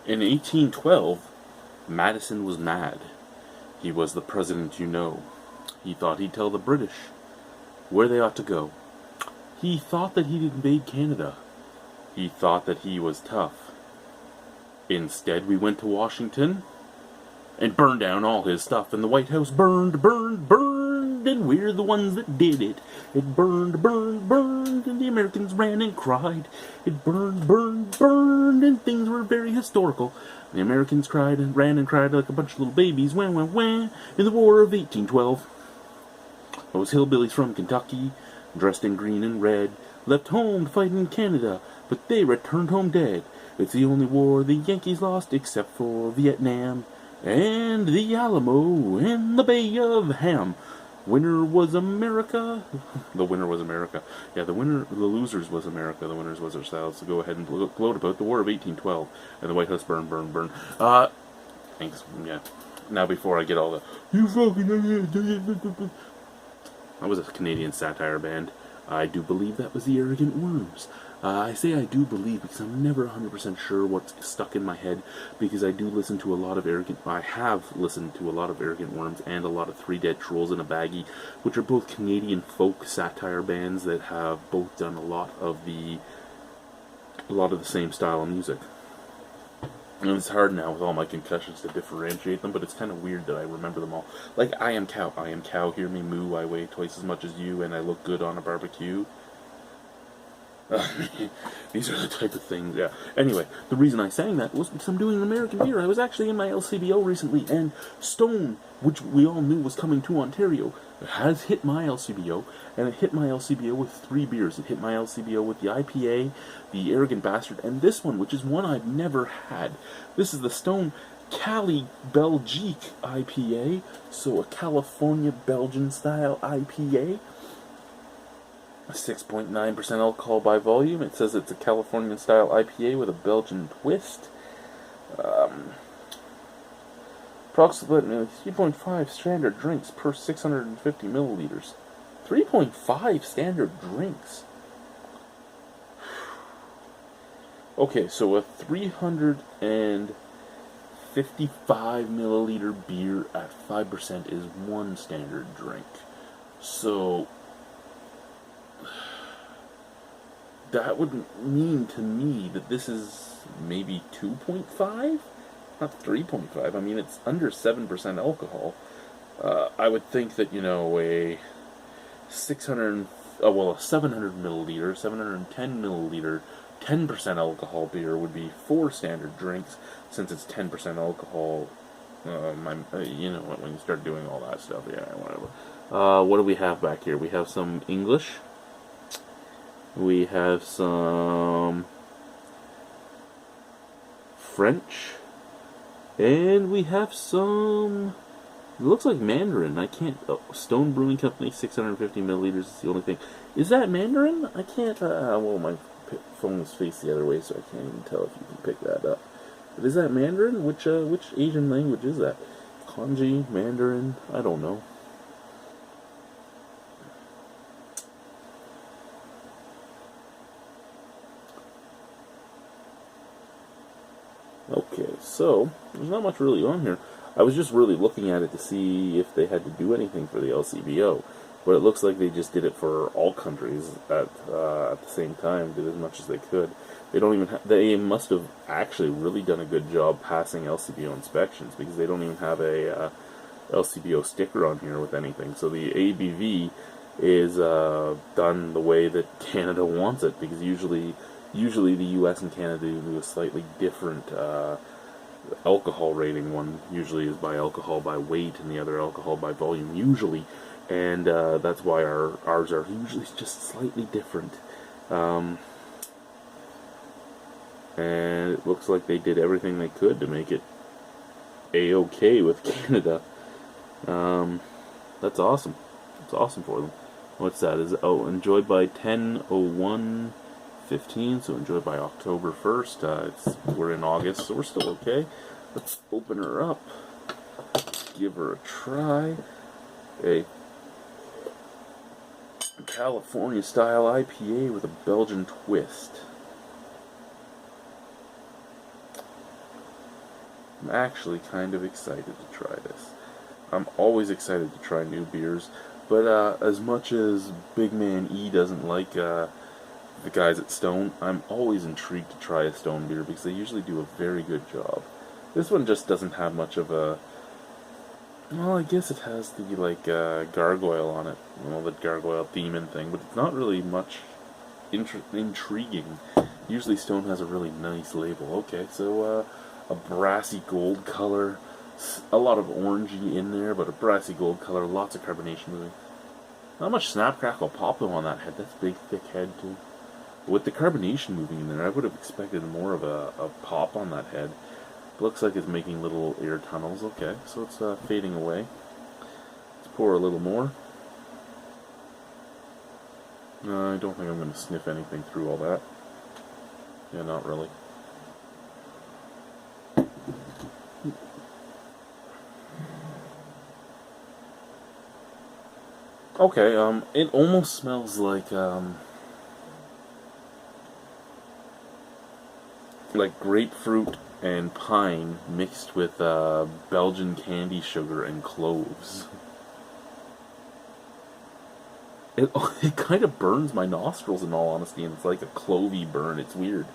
In 1812, Madison was mad. He was the president, you know. He thought he'd tell the British where they ought to go. He thought that he'd invade Canada. He thought that he was tough. Instead, we went to Washington and burned down all his stuff, and the White House burned, burned, burned, and we're the ones that did it. It burned, burned, burned, and the Americans ran and cried. It burned, burned, burned, and things were very historical. The Americans cried and ran and cried like a bunch of little babies, wah, wah, wah, in the War of 1812. Those hillbillies from Kentucky, dressed in green and red, left home to fight in Canada, but they returned home dead. It's the only war the Yankees lost except for Vietnam and the Alamo and the Bay of Ham. Winner was America. The winner was America. Yeah, the losers was America. The winners was ourselves. So go ahead and gloat about the War of 1812 and the White House burn, burn, burn. Thanks. Yeah. Now before I get all the you fucking that was a Canadian satire band. I do believe that was the Arrogant Worms. I say I do believe because I'm never 100% sure what's stuck in my head, because I do listen to a lot of I have listened to a lot of Arrogant Worms and a lot of Three Dead Trolls in a Baggie, which are both Canadian folk satire bands that have both done a lot of the same style of music. And it's hard now with all my concussions to differentiate them, but it's kind of weird that I remember them all. Like, I am cow, hear me moo, I weigh twice as much as you, and I look good on a barbecue. These are the type of things, yeah. Anyway, the reason I sang that was because I'm doing an American beer. I was actually in my LCBO recently, and Stone, which we all knew was coming to Ontario, has hit my LCBO, and it hit my LCBO with 3 beers. It hit my LCBO with the IPA, the Arrogant Bastard, and this one, which is one I've never had. This is the Stone Cali-belgique IPA, so a California Belgian style IPA. 6.9% alcohol by volume. It says it's a Californian style IPA with a Belgian twist. Approximately 3.5 standard drinks per 650 milliliters. 3.5 standard drinks. Okay, so a 355 milliliter beer at 5% is 1 standard drink. So that would mean to me that this is maybe 2.5? Not 3.5. I mean, it's under 7% alcohol. I would think that, a 700 milliliter, 710 milliliter, 10% alcohol beer would be 4 standard drinks, since it's 10% alcohol. When you start doing all that stuff, yeah, whatever. What do we have back here? We have some English. We have some French. And we have some, it looks like Mandarin. I can't, Stone Brewing Company, 650 milliliters is the only thing. Is that Mandarin? I can't, well, my phone is faced the other way, so I can't even tell if you can pick that up. But is that Mandarin? Which Asian language is that? Kanji, Mandarin, I don't know. Okay, so there's not much really on here. I was just really looking at it to see if they had to do anything for the LCBO, but it looks like they just did it for all countries at the same time, did as much as they could. They don't even they must have actually really done a good job passing LCBO inspections, because they don't even have a LCBO sticker on here with anything. So the ABV is done the way that Canada wants it, because usually the U.S. and Canada do a slightly different alcohol rating. One usually is by alcohol by weight, and the other alcohol by volume, usually. And that's why ours are usually just slightly different. And it looks like they did everything they could to make it A-OK with Canada. That's awesome. It's awesome for them. What's that? Enjoyed by 10/01/15, so enjoyed by October 1st. We're in August, so we're still okay. Let's open her up. Give her a try. A California style IPA with a Belgian twist. I'm actually kind of excited to try this. I'm always excited to try new beers, but as much as Big Man E doesn't like the guys at Stone, I'm always intrigued to try a Stone beer because they usually do a very good job. This one just doesn't have much of a... Well, I guess it has the, like, gargoyle on it. The gargoyle demon thing, but it's not really much intriguing. Usually Stone has a really nice label. Okay, so, a brassy gold color, a lot of orangey in there, but a brassy gold color, lots of carbonation moving. Not much snap, crackle, pop though on that head. That's a big, thick head, too. With the carbonation moving in there, I would have expected more of a pop on that head. Looks like it's making little air tunnels. Okay, so it's fading away. Let's pour a little more. I don't think I'm going to sniff anything through all that. Yeah, not really. Okay, it almost smells like grapefruit and pine mixed with Belgian candy sugar and cloves. It kind of burns my nostrils in all honesty, and it's like a clovey burn. It's weird.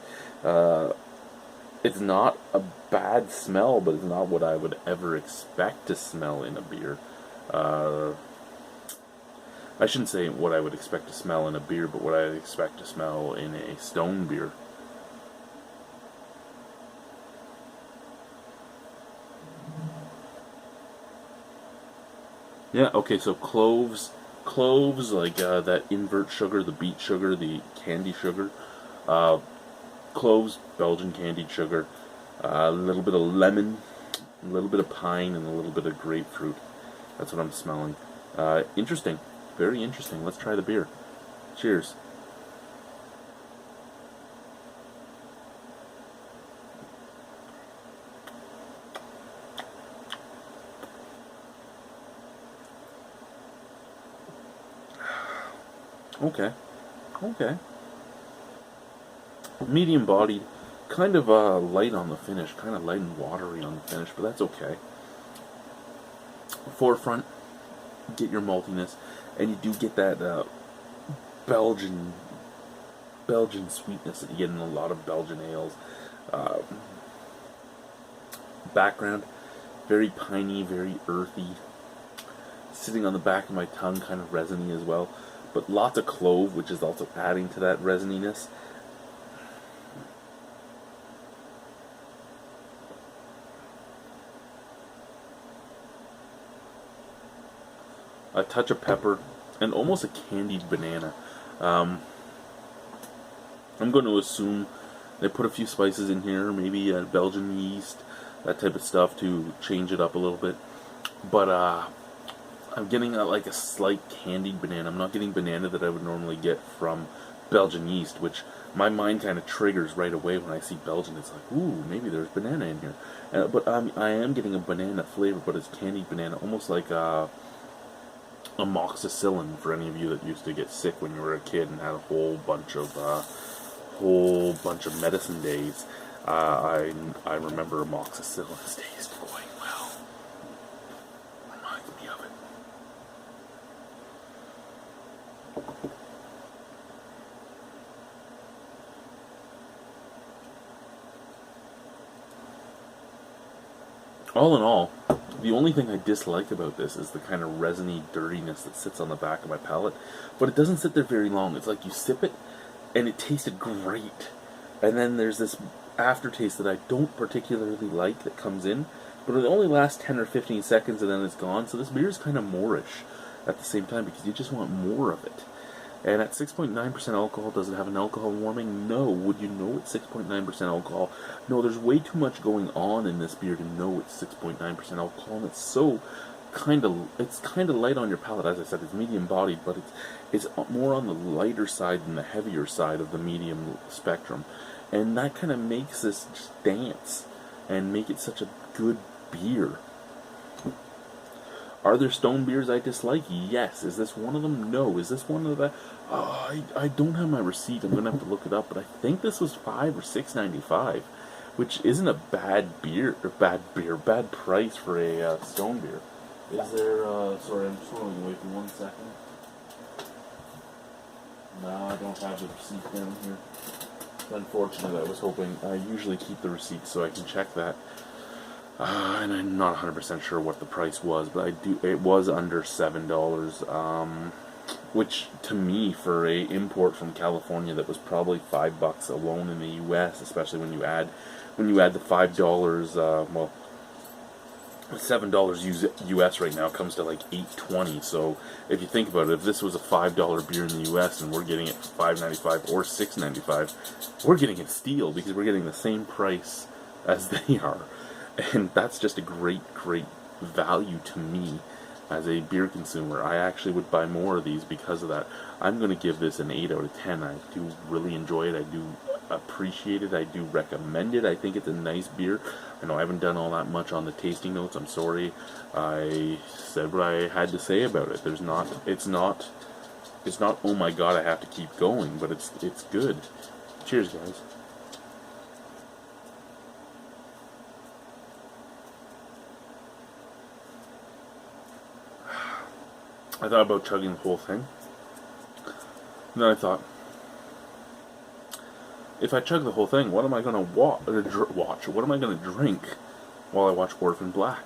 It's not a bad smell, but it's not what I would ever expect to smell in a beer. I shouldn't say what I would expect to smell in a beer, but what I expect to smell in a Stone beer. Yeah, okay, so cloves, like that invert sugar, the beet sugar, the candy sugar, uh, cloves, Belgian candied sugar, a little bit of lemon, a little bit of pine, and a little bit of grapefruit. That's what I'm smelling. Interesting, very interesting. Let's try the beer. Cheers. Okay. Okay. Medium bodied, kind of light on the finish, kind of light and watery on the finish, but that's okay. Forefront, get your maltiness, and you do get that Belgian sweetness that you get in a lot of Belgian ales. Background, very piney, very earthy. Sitting on the back of my tongue, kind of resiny as well. But lots of clove, which is also adding to that resininess. A touch of pepper, and almost a candied banana. I'm going to assume they put a few spices in here, maybe Belgian yeast, that type of stuff to change it up a little bit. But I'm getting like a slight candied banana. I'm not getting banana that I would normally get from Belgian yeast, which my mind kind of triggers right away when I see Belgian. It's like, ooh, maybe there's banana in here. But I am getting a banana flavor, but it's candied banana, almost like amoxicillin for any of you that used to get sick when you were a kid and had a whole bunch of medicine days. I remember amoxicillin's taste quite well. Reminds me of it. All in all, the only thing I dislike about this is the kind of resiny dirtiness that sits on the back of my palate. But it doesn't sit there very long. It's like you sip it, and it tasted great. And then there's this aftertaste that I don't particularly like that comes in. But it only lasts 10 or 15 seconds, and then it's gone. So this beer is kind of moreish at the same time, because you just want more of it. And at 6.9% alcohol, does it have an alcohol warming? No. Would you know it's 6.9% alcohol? No, there's way too much going on in this beer to know it's 6.9% alcohol, and it's so kind of light on your palate. As I said, it's medium bodied, but it's more on the lighter side than the heavier side of the medium spectrum. And that kind of makes this just dance and make it such a good beer. Are there Stone beers I dislike? Yes. Is this one of them? No. Is this one of the... I don't have my receipt. I'm going to have to look it up, but I think this was $5 or $6.95. which isn't a bad bad price for a Stone beer. Is there, sorry, I'm scrolling away for 1 second. No, I don't have the receipt down here. Unfortunately, I was hoping, I usually keep the receipt so I can check that. And I'm not 100% sure what the price was, but it was under $7, which to me, for a import from California that was probably $5 alone in the U.S., especially when you add the $5, well, $7 US right now comes to like $8.20. So if you think about it, if this was a $5 beer in the US and we're getting it for $5.95 or $6.95, we're getting it steal because we're getting the same price as they are, and that's just a great value to me as a beer consumer. I actually would buy more of these because of that. I'm going to give this an 8 out of 10. I do really enjoy it. I do appreciate it. I do recommend it. I think it's a nice beer. I know I haven't done all that much on the tasting notes. I'm sorry. I said what I had to say about it. It's not oh my god, I have to keep going, but it's good. Cheers, guys. I thought about chugging the whole thing. And then I thought, if I chug the whole thing, what am I going to watch? What am I going to drink while I watch Orphan Black?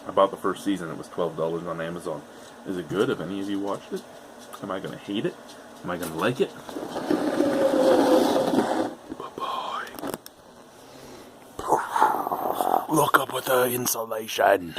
I bought the first season. It was $12 on Amazon. Is it good? Have any of you watched it? Am I going to hate it? Am I going to like it? Bye-bye. Look up with the insulation.